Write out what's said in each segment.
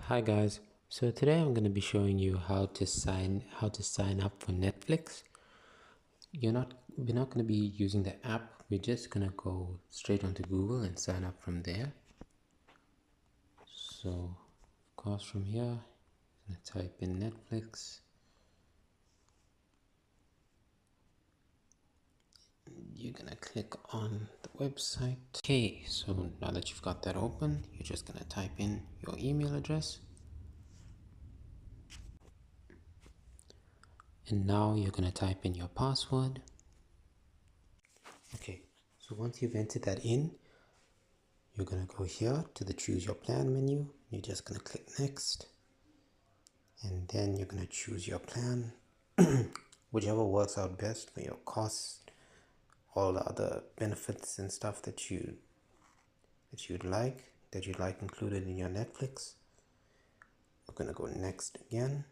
Hi guys, so today I'm going to be showing you how to sign up for Netflix. We're not going to be using the app. We're just going to go straight onto Google and sign up from there. So of course from here, I'm going to type in Netflix. You're going to click on the website. Okay, so now that you've got that open, you're just going to type in your email address. And now you're going to type in your password. Okay, so once you've entered that in, you're going to go here to the choose your plan menu. You're just going to click next, and then you're going to choose your plan, whichever works out best for your costs, all the other benefits and stuff that you'd like included in your Netflix. We're going to go next again,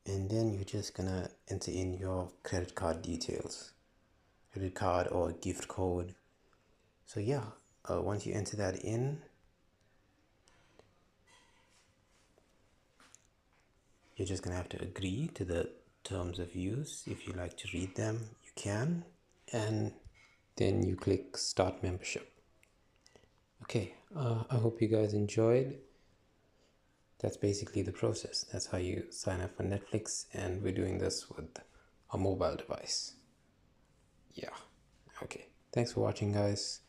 and then you're just going to enter in your credit card details, credit card or gift code. So yeah, once you enter that in, you're just going to have to agree to the terms of use. If you like to read them, you can. And then you click start membership. Okay, I hope you guys enjoyed. That's basically the process. That's how you sign up for Netflix, and we're doing this with a mobile device. Yeah, okay. Thanks for watching, guys.